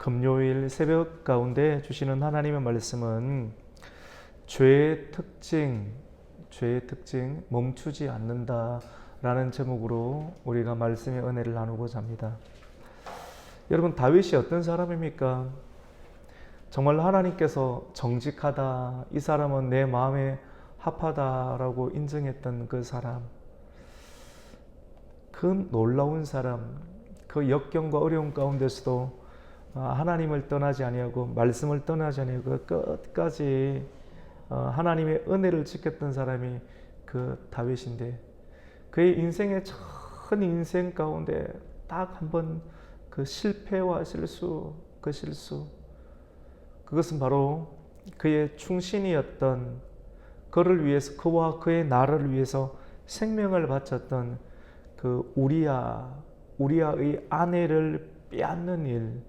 금요일 새벽 가운데 주시는 하나님의 말씀은 죄의 특징 멈추지 않는다 라는 제목으로 우리가 말씀의 은혜를 나누고자 합니다. 여러분, 다윗이 어떤 사람입니까? 정말 하나님께서 정직하다, 이 사람은 내 마음에 합하다라고 인정했던 그 사람, 그 놀라운 사람, 그 역경과 어려움 가운데서도 하나님을 떠나지 아니하고 말씀을 떠나지 아니하고 끝까지 하나님의 은혜를 지켰던 사람이 그 다윗인데, 그의 인생의 전 인생 가운데 딱 한 번 그 실패와 실수, 그것은 바로 그의 충신이었던, 그를 위해서, 그와 그의 나라를 위해서 생명을 바쳤던 그 우리아의 아내를 빼앗는 일,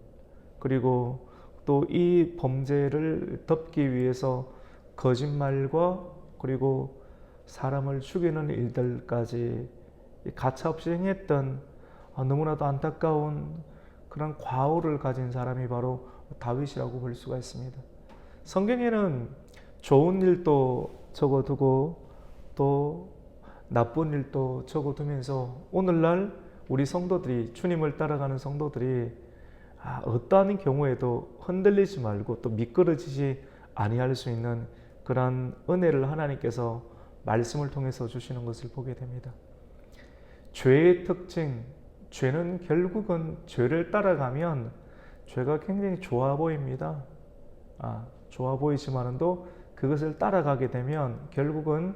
그리고 또 이 범죄를 덮기 위해서 거짓말과 그리고 사람을 죽이는 일들까지 가차없이 행했던 너무나도 안타까운 그런 과오를 가진 사람이 바로 다윗이라고 볼 수가 있습니다. 성경에는 좋은 일도 적어두고 또 나쁜 일도 적어두면서 오늘날 우리 성도들이, 주님을 따라가는 성도들이 어떠한 경우에도 흔들리지 말고 또 미끄러지지 아니할 수 있는 그러한 은혜를 하나님께서 말씀을 통해서 주시는 것을 보게 됩니다. 죄의 특징, 죄는 결국은 죄를 따라가면 죄가 굉장히 좋아 보입니다. 좋아 보이지만도 그것을 따라가게 되면 결국은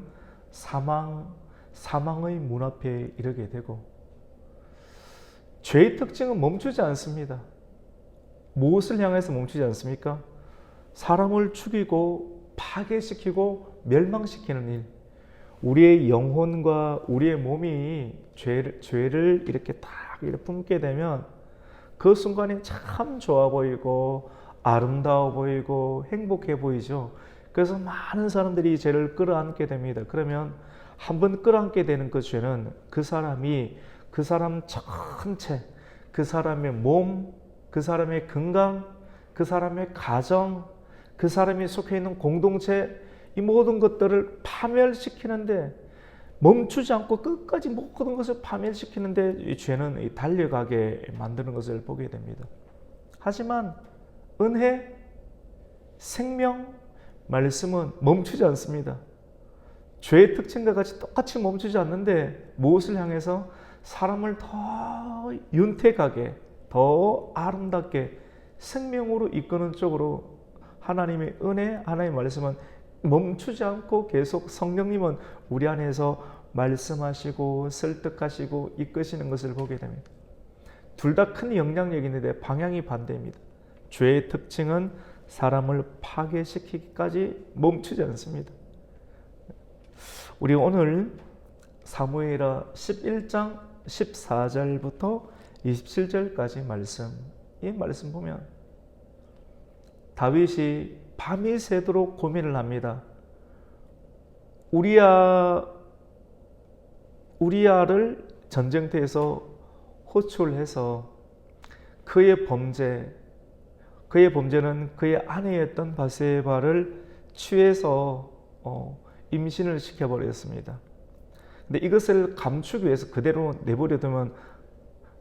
사망의 문 앞에 이르게 되고, 죄의 특징은 멈추지 않습니다. 무엇을 향해서 멈추지 않습니까? 사람을 죽이고 파괴시키고 멸망시키는 일. 우리의 영혼과 우리의 몸이 죄를 이렇게 품게 되면 그 순간에 참 좋아 보이고 아름다워 보이고 행복해 보이죠. 그래서 많은 사람들이 이 죄를 끌어안게 됩니다. 그러면 한번 끌어안게 되는 그 죄는 그 사람 전체, 그 사람의 몸, 그 사람의 건강, 그 사람의 가정, 그 사람이 속해 있는 공동체, 이 모든 것들을 파멸시키는데, 멈추지 않고 끝까지 모든 것을 파멸시키는데 이 죄는 달려가게 만드는 것을 보게 됩니다. 하지만 은혜, 생명, 말씀은 멈추지 않습니다. 죄의 특징과 같이 똑같이 멈추지 않는데 무엇을 향해서? 사람을 더 윤택하게, 더 아름답게 생명으로 이끄는 쪽으로 하나님의 은혜, 하나님의 말씀은 멈추지 않고 계속 성령님은 우리 안에서 말씀하시고 설득하시고 이끄시는 것을 보게 됩니다. 둘 다 큰 영향력이 있는데 방향이 반대입니다. 죄의 특징은 사람을 파괴시키기까지 멈추지 않습니다. 우리 오늘 사무엘하 11장 14절부터 27절까지 말씀, 이 말씀 보면 다윗이 밤이 새도록 고민을 합니다. 우리아를 전쟁터에서 호출해서 그의 범죄는 그의 아내였던 바세바를 취해서 임신을 시켜버렸습니다. 근데 이것을 감추기 위해서 그대로 내버려두면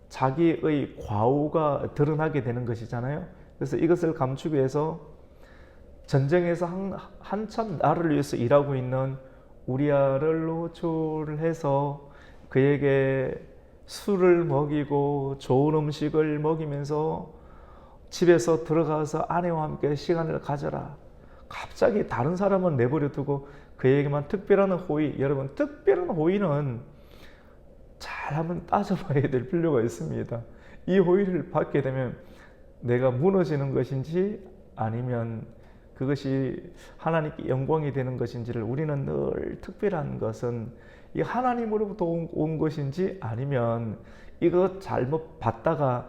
자기의 과오가 드러나게 되는 것이잖아요. 그래서 이것을 감추기 위해서 전쟁에서 한참 나를 위해서 일하고 있는 우리아를 호출해서 그에게 술을 먹이고 좋은 음식을 먹이면서 집에서 들어가서 아내와 함께 시간을 가져라. 갑자기 다른 사람은 내버려두고 그에게만 특별한 호의, 여러분, 특별한 호의는 잘 한번 따져봐야 될 필요가 있습니다. 이 호의를 받게 되면 내가 무너지는 것인지 아니면 그것이 하나님께 영광이 되는 것인지를, 우리는 늘 특별한 것은 이 하나님으로부터 온 것인지 아니면 이거 잘못 받다가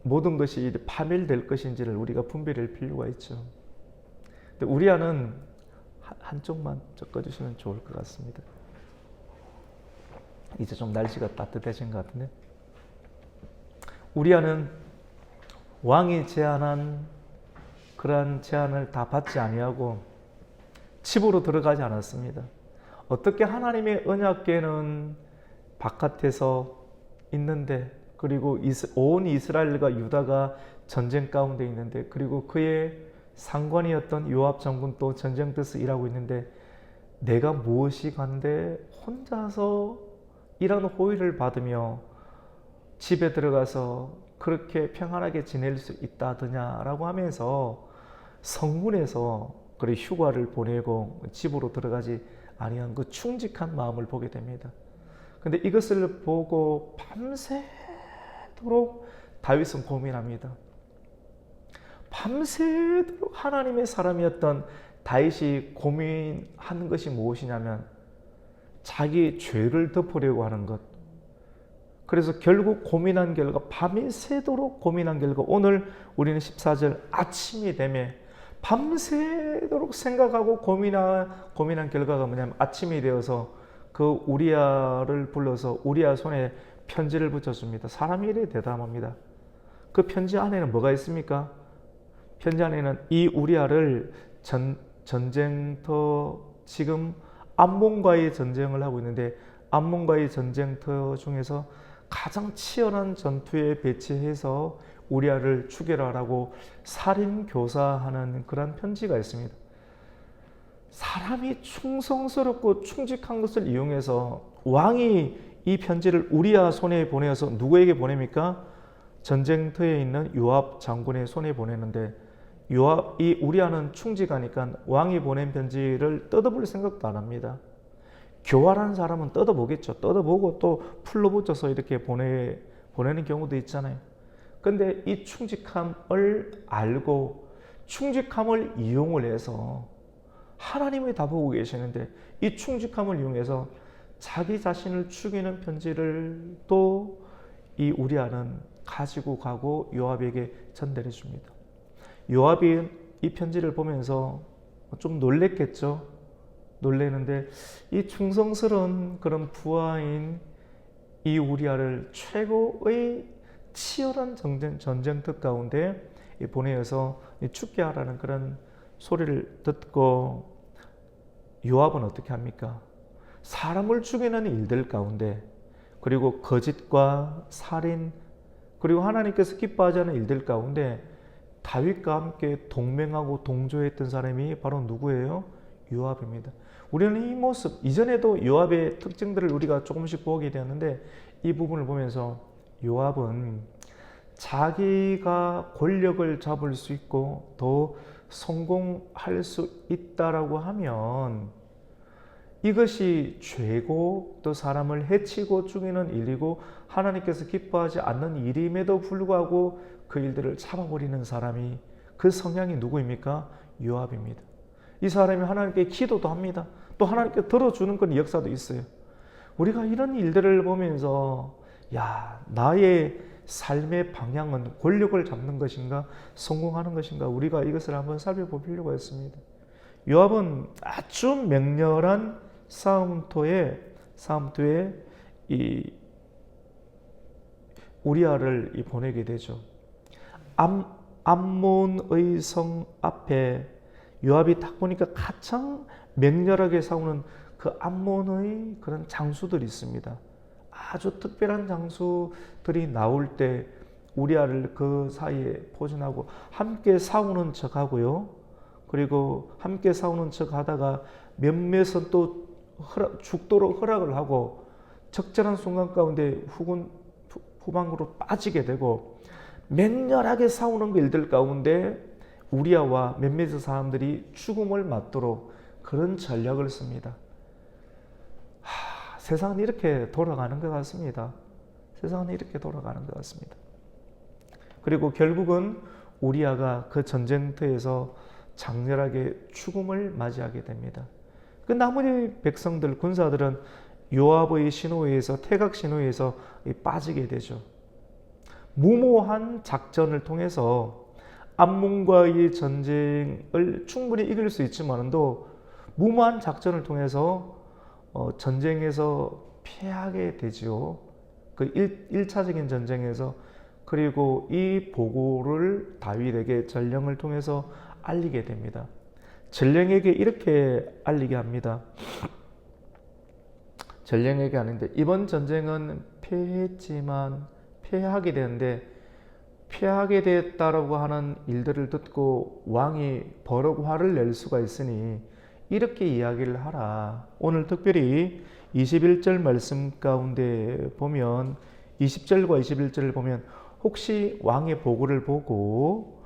모든 것이 파멸될 것인지를 우리가 분별할 필요가 있죠. 근데 우리아는 한쪽만 섞어주시면 좋을 것 같습니다. 이제 좀 날씨가 따뜻해진 것 같은데, 우리아는 왕이 제안한 그러한 제안을 다 받지 아니하고 집으로 들어가지 않았습니다. 어떻게 하나님의 언약궤는 바깥에서 있는데, 그리고 온 이스라엘과 유다가 전쟁 가운데 있는데, 그리고 그의 상관이었던 요압 장군도 전쟁터에서 일하고 있는데, 내가 무엇이 간데 혼자서 이런 호의를 받으며 집에 들어가서 그렇게 평안하게 지낼 수 있다더냐라고 하면서 성문에서 그래 휴가를 보내고 집으로 들어가지 아니한 그 충직한 마음을 보게 됩니다. 근데 이것을 보고 밤새도록 다윗은 고민합니다. 밤새도록 하나님의 사람이었던 다윗이 고민하는 것이 무엇이냐면 자기의 죄를 덮으려고 하는 것. 그래서 결국 고민한 결과, 밤이 새도록 고민한 결과, 오늘 우리는 14절 아침이 되면 밤새도록 생각하고 고민한 결과가 뭐냐면 아침이 되어서 그 우리야를 불러서 우리야 손에 편지를 붙여줍니다. 사람이 이래 대담합니다. 그 편지 안에는 뭐가 있습니까? 편지 안에는 이 우리야를 전쟁터, 지금 암몬과의 전쟁을 하고 있는데 암몬과의 전쟁터 중에서 가장 치열한 전투에 배치해서 우리야를 죽여라라고 살인 교사하는 그런 편지가 있습니다. 사람이 충성스럽고 충직한 것을 이용해서 왕이 이 편지를 우리야 손에 보내서 누구에게 보냅니까? 전쟁터에 있는 요압 장군의 손에 보내는데, 이 우리야는 충직하니까 왕이 보낸 편지를 뜯어볼 생각도 안 합니다. 교활한 사람은 뜯어보겠죠. 뜯어보고 또 풀로 붙여서 이렇게 보내는 경우도 있잖아요. 근데 이 충직함을 알고 충직함을 이용을 해서 하나님이 다 보고 계시는데 이 충직함을 이용해서 자기 자신을 죽이는 편지를 또 이 우리아는 가지고 가고 요압에게 전달해 줍니다. 요압이 이 편지를 보면서 좀 놀랬겠죠. 놀래는데 이 충성스러운 그런 부하인 이 우리아를 최고의 치열한 전쟁터 가운데 보내어서 죽게 하라는 그런 소리를 듣고 요압은 어떻게 합니까? 사람을 죽이는 일들 가운데, 그리고 거짓과 살인, 그리고 하나님께서 기뻐하지 않은 일들 가운데 다윗과 함께 동맹하고 동조했던 사람이 바로 누구예요? 요압입니다. 우리는 이 모습, 이전에도 요압의 특징들을 우리가 조금씩 보게 되었는데 이 부분을 보면서 요압은 자기가 권력을 잡을 수 있고 더 성공할 수 있다라고 하면 이것이 죄고 또 사람을 해치고 죽이는 일이고 하나님께서 기뻐하지 않는 일임에도 불구하고 그 일들을 잡아버리는 사람이, 그 성향이 누구입니까? 요압입니다. 이 사람이 하나님께 기도도 합니다. 또 하나님께 들어주는 그런 역사도 있어요. 우리가 이런 일들을 보면서 나의 삶의 방향은 권력을 잡는 것인가 성공하는 것인가, 우리가 이것을 한번 살펴볼 필요가 있습니다. 요압은 아주 맹렬한 싸움터에 이 우리아를 보내게 되죠. 암몬의 성 앞에 요압이 딱 보니까 가장 맹렬하게 싸우는 그 암몬의 그런 장수들이 있습니다. 아주 특별한 장수들이 나올 때 우리아를 그 사이에 포진하고 함께 싸우는 척하고요. 그리고 함께 싸우는 척하다가 몇몇은 또 죽도록 허락을 하고 적절한 순간 가운데 후방으로 빠지게 되고, 맹렬하게 싸우는 일들 가운데 우리아와 몇몇의 사람들이 죽음을 맞도록 그런 전략을 씁니다. 세상은 이렇게 돌아가는 것 같습니다. 세상은 이렇게 돌아가는 것 같습니다. 그리고 결국은 우리아가 그 전쟁터에서 장렬하게 죽음을 맞이하게 됩니다. 그 나머지 백성들, 군사들은 요압의 신호에서, 태각 신호에서 빠지게 되죠. 무모한 작전을 통해서 암몬과의 전쟁을 충분히 이길 수 있지만도 무모한 작전을 통해서 전쟁에서 패하게 되지요. 그 1차적인 전쟁에서 그리고 이 보고를 다윗에게 전령을 통해서 알리게 됩니다. 전령에게 이렇게 알리게 합니다. 전령에게 하는데 이번 전쟁은 패했지만 패하게 되는데 패하게 됐다라고 하는 일들을 듣고 왕이 버럭 화를 낼 수가 있으니 이렇게 이야기를 하라. 오늘 특별히 21절 말씀 가운데 보면 20절과 21절을 보면 혹시 왕의 보고를 보고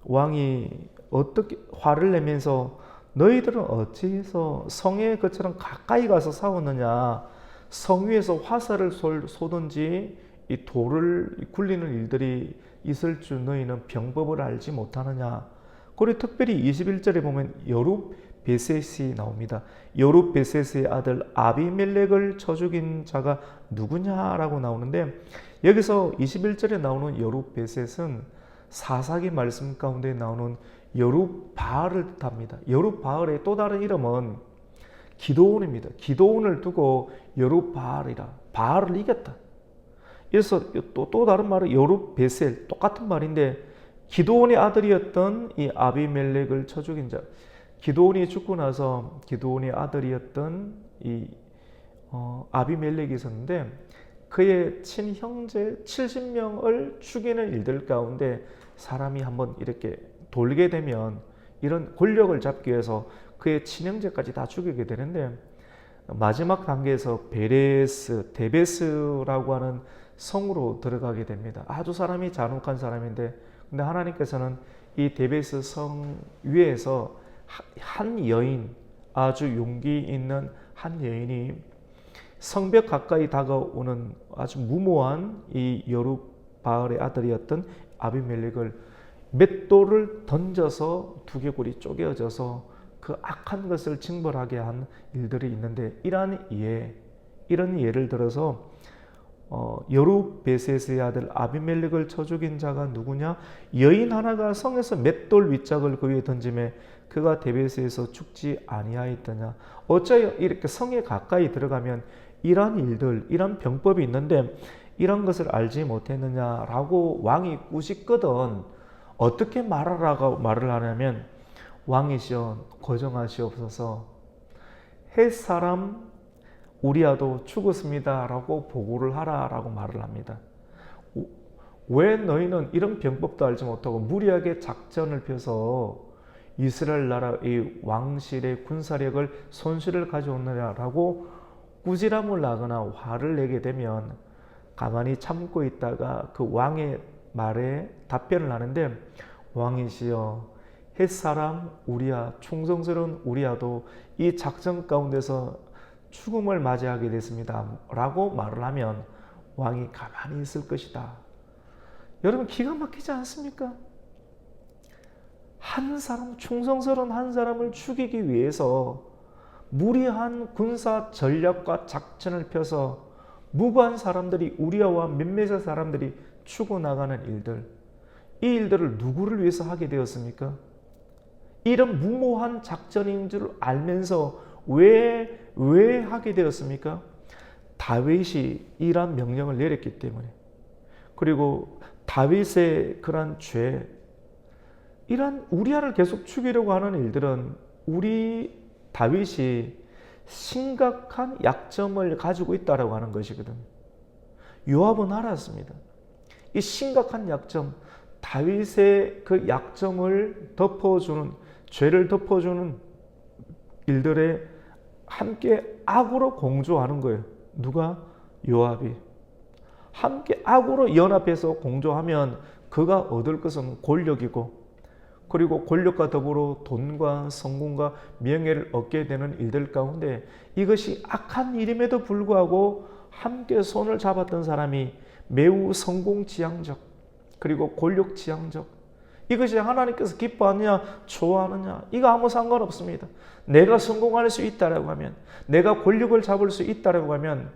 왕이 어떻게 화를 내면서 너희들은 어찌해서 성에 그처럼 가까이 가서 싸웠느냐, 성 위에서 화살을 쏘든지 이 돌을 굴리는 일들이 있을 줄 너희는 병법을 알지 못하느냐. 그리고 특별히 21절에 보면 여룹-베셋이 나옵니다. 여룹-베셋의 아들 아비멜렉을 쳐 죽인 자가 누구냐라고 나오는데 여기서 21절에 나오는 여룹-베셋은 사사기 말씀 가운데 나오는 여룹바알을 뜻합니다. 여룹바알의 또 다른 이름은 기도온입니다. 기도온을 두고 여룹바알이라, 바알을 이겼다. 그래서 또 다른 말은 여룹베셀, 똑같은 말인데 기도온의 아들이었던 이 아비멜렉을 쳐 죽인 자, 기도온이 죽고 나서 기도온의 아들이었던 이 아비멜렉이 있었는데 그의 친형제 70명을 죽이는 일들 가운데 사람이 한번 이렇게 돌게 되면 이런 권력을 잡기 위해서 그의 친형제까지 다 죽이게 되는데 마지막 단계에서 베레스, 데베스라고 하는 성으로 들어가게 됩니다. 아주 사람이 잔혹한 사람인데 근데 하나님께서는 이 데베스 성 위에서 한 여인, 아주 용기 있는 한 여인이 성벽 가까이 다가오는 아주 무모한 이 여룹바알의 아들이었던 아비멜렉을 맷돌을 던져서 두개골이 쪼개어져서 그 악한 것을 징벌하게 한 일들이 있는데 이런 예를 들어서 여룹베셋의 아들 아비멜렉을 쳐 죽인 자가 누구냐? 여인 하나가 성에서 맷돌 윗짝을 그 위에 던짐에 그가 데베스에서 죽지 아니하였더냐? 어째 이렇게 성에 가까이 들어가면 이러한 일들, 이러한 병법이 있는데 이런 것을 알지 못했느냐라고 왕이 꾸짖거든 어떻게 말하라고 말을 하냐면 왕이시여 고정하시옵소서 헷 사람 우리아도 죽었습니다 라고 보고를 하라라고 말을 합니다. 왜 너희는 이런 병법도 알지 못하고 무리하게 작전을 펴서 이스라엘 나라의 왕실의 군사력을 손실을 가져오느냐라고 꾸지람을 하거나 화를 내게 되면 가만히 참고 있다가 그 왕의 말에 답변을 하는데 왕이시여 헷사람 우리아 충성스러운 우리아도 이 작전 가운데서 죽음을 맞이하게 됐습니다 라고 말을 하면 왕이 가만히 있을 것이다. 여러분 기가 막히지 않습니까? 한 사람, 충성스러운 한 사람을 죽이기 위해서 무리한 군사 전략과 작전을 펴서 무고한 사람들이 우리아와 몇몇의 사람들이 죽어나가는 일들, 이 일들을 누구를 위해서 하게 되었습니까? 이런 무모한 작전인 줄 알면서 왜 하게 되었습니까? 다윗이 이러한 명령을 내렸기 때문에. 그리고 다윗의 그러한 죄, 이러한 우리아를 계속 죽이려고 하는 일들은 우리 다윗이 심각한 약점을 가지고 있다고 하는 것이거든. 요압은 알았습니다. 이 심각한 약점, 다윗의 그 약점을 덮어주는, 죄를 덮어주는 일들에 함께 악으로 공조하는 거예요. 누가? 요압이. 함께 악으로 연합해서 공조하면 그가 얻을 것은 권력이고, 그리고 권력과 더불어 돈과 성공과 명예를 얻게 되는 일들 가운데 이것이 악한 일임에도 불구하고 함께 손을 잡았던 사람이 매우 성공지향적 그리고 권력지향적, 이것이 하나님께서 기뻐하느냐 좋아하느냐 이거 아무 상관없습니다. 내가 성공할 수 있다라고 하면, 내가 권력을 잡을 수 있다라고 하면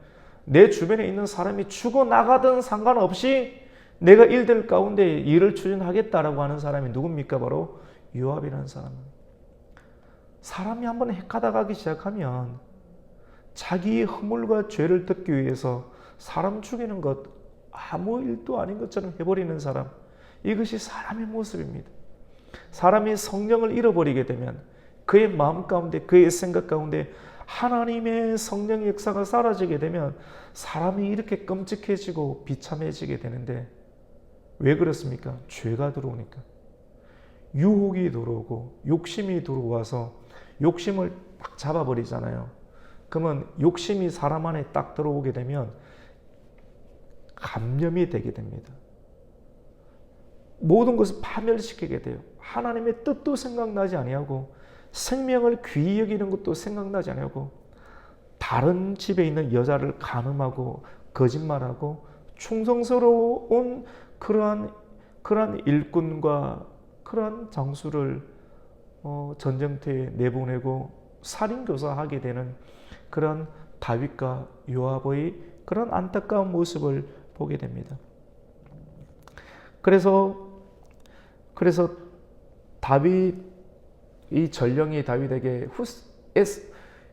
내 주변에 있는 사람이 죽어나가든 상관없이 내가 일들 가운데 일을 추진하겠다라고 하는 사람이 누굽니까? 바로 요압이라는 사람입니다. 사람이 한번 헷가다가기 시작하면 자기의 허물과 죄를 덮기 위해서 사람 죽이는 것 아무 일도 아닌 것처럼 해버리는 사람, 이것이 사람의 모습입니다. 사람이 성령을 잃어버리게 되면 그의 마음 가운데, 그의 생각 가운데 하나님의 성령의 역사가 사라지게 되면 사람이 이렇게 끔찍해지고 비참해지게 되는데, 왜 그렇습니까? 죄가 들어오니까. 유혹이 들어오고 욕심이 들어와서 욕심을 딱 잡아버리잖아요. 그러면 욕심이 사람 안에 딱 들어오게 되면 감염이 되게 됩니다. 모든 것을 파멸시키게 돼요. 하나님의 뜻도 생각나지 아니하고 생명을 귀히 여기는 것도 생각나지 아니하고 다른 집에 있는 여자를 간음하고 거짓말하고 충성스러운 그러한 일꾼과 그러한 장수를 전쟁터에 내보내고 살인교사하게 되는 그런 다윗과 요압의 그런 안타까운 모습을 보게 됩니다. 그래서 다윗, 이 전령이 다윗에게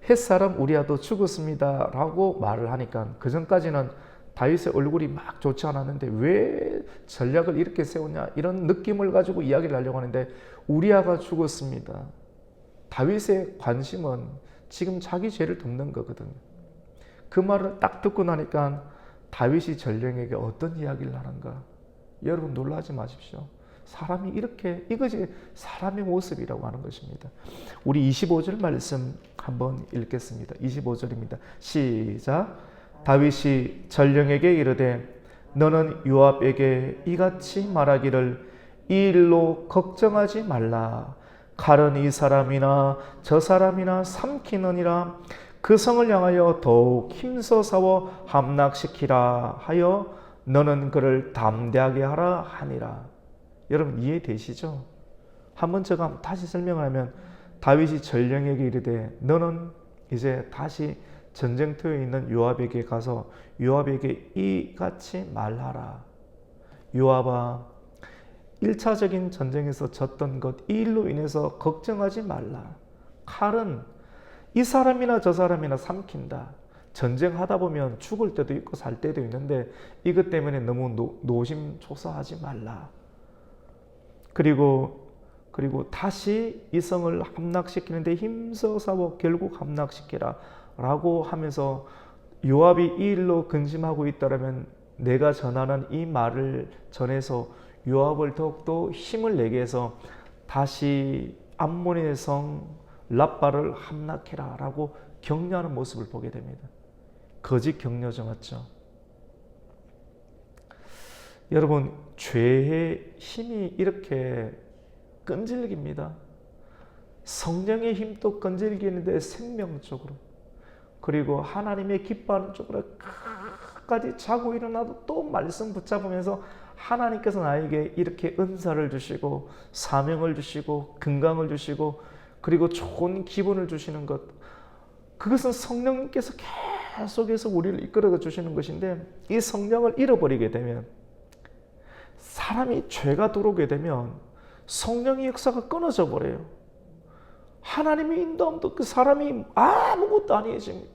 햇사람 우리아도 죽었습니다 라고 말을 하니까, 그 전까지는 다윗의 얼굴이 막 좋지 않았는데 왜 전략을 이렇게 세우냐, 이런 느낌을 가지고 이야기를 하려고 하는데, 우리아가 죽었습니다. 다윗의 관심은 지금 자기 죄를 덮는 거거든요. 그 말을 딱 듣고 나니까 다윗이 전령에게 어떤 이야기를 하는가, 여러분 놀라지 마십시오. 사람이 이렇게, 이것이 사람의 모습이라고 하는 것입니다. 우리 25절 말씀 한번 읽겠습니다. 25절입니다. 시작. 다윗이 전령에게 이르되 너는 요압에게 이같이 말하기를 이 일로 걱정하지 말라. 칼은 이 사람이나 저 사람이나 삼키느니라. 그 성을 향하여 더욱 힘써 싸워 함락시키라 하여 너는 그를 담대하게 하라 하니라. 여러분 이해되시죠? 한번 제가 다시 설명을 하면, 다윗이 전령에게 이르되 너는 이제 다시 전쟁터에 있는 요압에게 가서 요압에게 이같이 말하라. 요압아, 1차적인 전쟁에서 졌던 것, 이 일로 인해서 걱정하지 말라. 칼은 이 사람이나 저 사람이나 삼킨다. 전쟁하다 보면 죽을 때도 있고 살 때도 있는데 이것 때문에 너무 노심초사하지 말라. 그리고 다시 이 성을 함락시키는데 힘써 싸워 결국 함락시키라 라고 하면서, 요압이 이 일로 근심하고 있다면 내가 전하는 이 말을 전해서 요압을 더욱더 힘을 내게 해서 다시 암몬의 성 랍바를 함락해라 라고 격려하는 모습을 보게 됩니다. 거짓 격려죠, 맞죠? 여러분, 죄의 힘이 이렇게 끈질깁니다. 성령의 힘도 끈질기는데 생명적으로, 그리고 하나님의 기뻐하는 쪽으로 끝까지 자고 일어나도 또 말씀 붙잡으면서 하나님께서 나에게 이렇게 은사를 주시고 사명을 주시고 건강을 주시고 그리고 좋은 기분을 주시는 것, 그것은 성령님께서 계속해서 우리를 이끌어 주시는 것인데, 이 성령을 잃어버리게 되면, 사람이 죄가 들어오게 되면 성령의 역사가 끊어져 버려요. 하나님의 인도함도 그 사람이 아무것도 아니해집니다.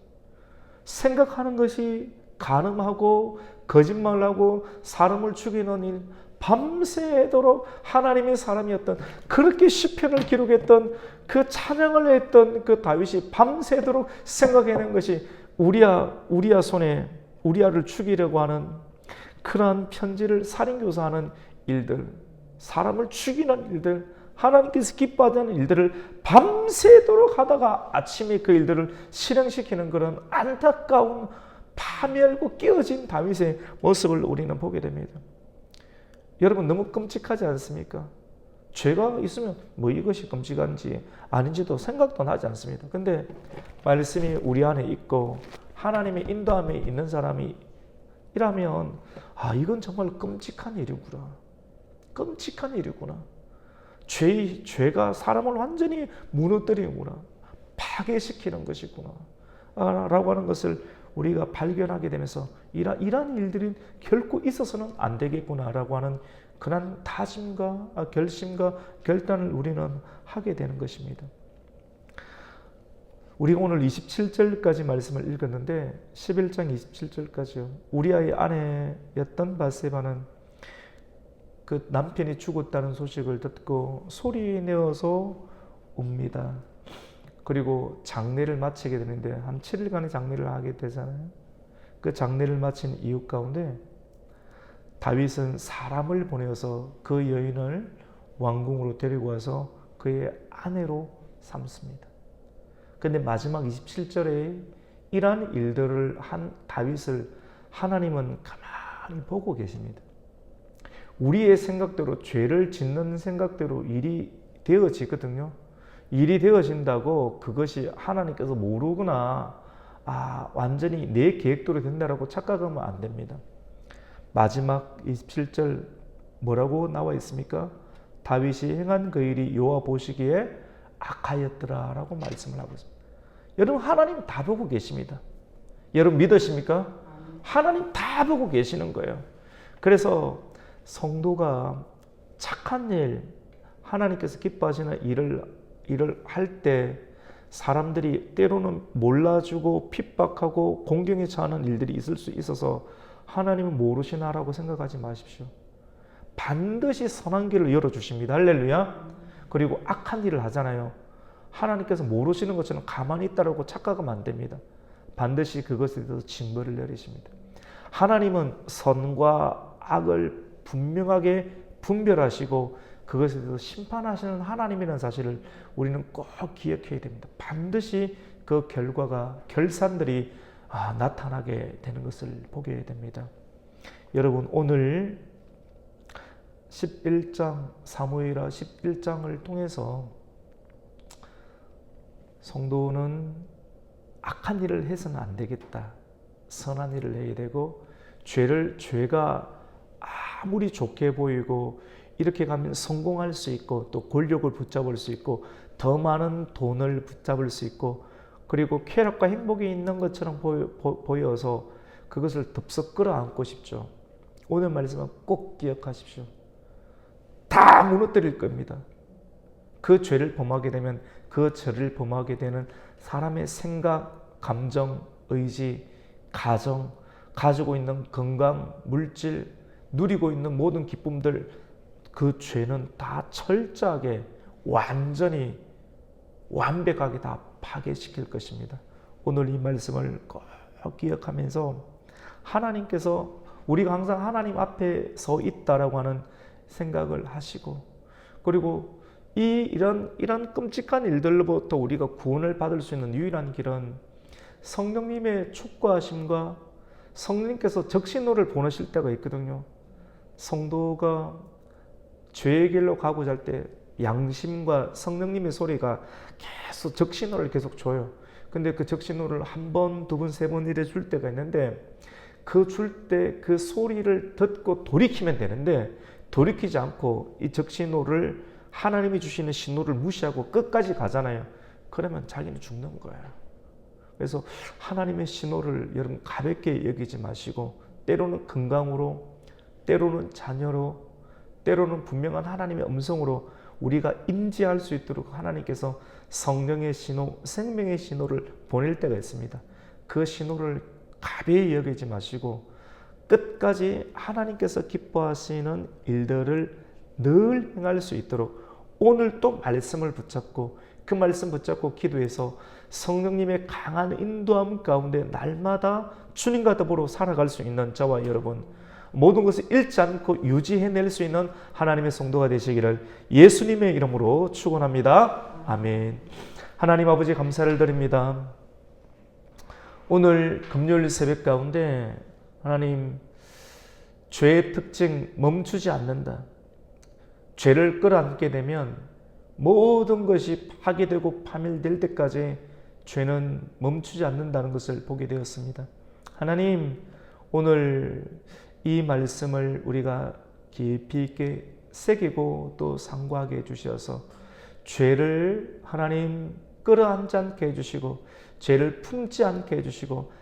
생각하는 것이 간음하고 거짓말하고 사람을 죽이는 일, 밤새도록 하나님의 사람이었던, 그렇게 시편을 기록했던, 그 찬양을 했던 그 다윗이 밤새도록 생각해낸 것이 우리아 손에 우리아를 죽이려고 하는 그러한 편지를 살인교사하는 일들, 사람을 죽이는 일들, 하나님께서 기뻐하는 일들을 밤새도록 하다가 아침에 그 일들을 실행시키는 그런 안타까운 파멸고 깨어진 다윗의 모습을 우리는 보게 됩니다. 여러분 너무 끔찍하지 않습니까? 죄가 있으면 뭐 이것이 끔찍한지 아닌지도 생각도 나지 않습니다. 근데 말씀이 우리 안에 있고 하나님의 인도함에 있는 사람이 이라면, 이건 정말 끔찍한 일이구나. 끔찍한 일이구나. 죄가 사람을 완전히 무너뜨리는구나. 파괴시키는 것이구나. 라고 하는 것을 우리가 발견하게 되면서 이러한 일들이 결코 있어서는 안 되겠구나라고 하는 그런 다짐과 결심과 결단을 우리는 하게 되는 것입니다. 우리가 오늘 27절까지 말씀을 읽었는데 11장 27절까지요. 우리아의 아내였던 바세바는 그 남편이 죽었다는 소식을 듣고 소리내어서 웁니다. 그리고 장례를 마치게 되는데 한 7일간의 장례를 하게 되잖아요. 그 장례를 마친 이유 가운데 다윗은 사람을 보내어서 그 여인을 왕궁으로 데리고 와서 그의 아내로 삼습니다. 근데 마지막 27절에 이러한 일들을 한 다윗을 하나님은 가만히 보고 계십니다. 우리의 생각대로, 죄를 짓는 생각대로 일이 되어지거든요. 일이 되어진다고 그것이 하나님께서 모르구나, 완전히 내 계획대로 된다라고 착각하면 안 됩니다. 마지막 27절 뭐라고 나와 있습니까? 다윗이 행한 그 일이 여호와 보시기에 악하였더라 라고 말씀을 하고 있습니다. 여러분, 하나님 다 보고 계십니다. 여러분 믿으십니까? 하나님 다 보고 계시는 거예요. 그래서 성도가 착한 일, 하나님께서 기뻐하시는 일을 할 때 사람들이 때로는 몰라주고 핍박하고 공경에 처하는 일들이 있을 수 있어서 하나님은 모르시나라고 생각하지 마십시오. 반드시 선한 길을 열어주십니다. 할렐루야. 그리고 악한 일을 하잖아요. 하나님께서 모르시는 것처럼 가만히 있다라고 착각하면 안 됩니다. 반드시 그것에 대해서 징벌을 내리십니다. 하나님은 선과 악을 분명하게 분별하시고 그것에 대해서 심판하시는 하나님이라는 사실을 우리는 꼭 기억해야 됩니다. 반드시 그 결산들이 나타나게 되는 것을 보게 됩니다. 여러분, 오늘 11장, 사무엘하 11장을 통해서 성도는 악한 일을 해서는 안 되겠다. 선한 일을 해야 되고, 죄가 아무리 좋게 보이고 이렇게 가면 성공할 수 있고 또 권력을 붙잡을 수 있고 더 많은 돈을 붙잡을 수 있고 그리고 쾌락과 행복이 있는 것처럼 보여서 그것을 덥석 끌어안고 싶죠. 오늘 말씀은 꼭 기억하십시오. 다 무너뜨릴 겁니다. 그 죄를 범하게 되면 그 죄를 범하게 되는 사람의 생각, 감정, 의지, 가정, 가지고 있는 건강, 물질, 누리고 있는 모든 기쁨들, 그 죄는 다 철저하게 완전히 완벽하게 다 파괴시킬 것입니다. 오늘 이 말씀을 꼭 기억하면서 하나님께서 우리가 항상 하나님 앞에 서 있다라고 하는 생각을 하시고, 그리고 이런 끔찍한 일들로부터 우리가 구원을 받을 수 있는 유일한 길은 성령님의 축구하심과 성령님께서 적신호를 보내실 때가 있거든요. 성도가 죄의 길로 가고자 할 때 양심과 성령님의 소리가 계속 적신호를 계속 줘요. 근데 그 적신호를 한 번, 두 번, 세 번 이래 줄 때가 있는데 그 줄 때 그 소리를 듣고 돌이키면 되는데 돌이키지 않고 이 적신호를 하나님이 주시는 신호를 무시하고 끝까지 가잖아요. 그러면 자기는 죽는 거예요. 그래서 하나님의 신호를 여러분 가볍게 여기지 마시고 때로는 건강으로, 때로는 자녀로, 때로는 분명한 하나님의 음성으로 우리가 인지할 수 있도록 하나님께서 성령의 신호, 생명의 신호를 보낼 때가 있습니다. 그 신호를 가벼이 여기지 마시고 끝까지 하나님께서 기뻐하시는 일들을 늘 행할 수 있도록 오늘 또 말씀을 붙잡고 그 말씀 붙잡고 기도해서 성령님의 강한 인도함 가운데 날마다 주님과 더불어 살아갈 수 있는 저와 여러분, 모든 것을 잃지 않고 유지해낼 수 있는 하나님의 성도가 되시기를 예수님의 이름으로 축원합니다. 아멘. 하나님 아버지 감사를 드립니다. 오늘 금요일 새벽 가운데 하나님, 죄의 특징 멈추지 않는다. 죄를 끌어안게 되면 모든 것이 파괴되고 파멸될 때까지 죄는 멈추지 않는다는 것을 보게 되었습니다. 하나님, 오늘 이 말씀을 우리가 깊이 있게 새기고 또 상고하게 해주셔서 죄를 하나님 끌어안지 않게 해주시고 죄를 품지 않게 해주시고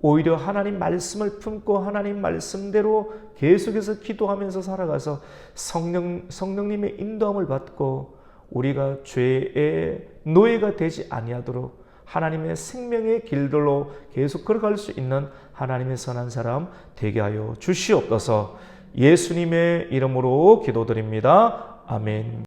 오히려 하나님 말씀을 품고 하나님 말씀대로 계속해서 기도하면서 살아가서 성령님의 인도함을 받고 우리가 죄의 노예가 되지 아니하도록 하나님의 생명의 길들로 계속 걸어갈 수 있는 하나님의 선한 사람 되게 하여 주시옵소서. 예수님의 이름으로 기도드립니다. 아멘.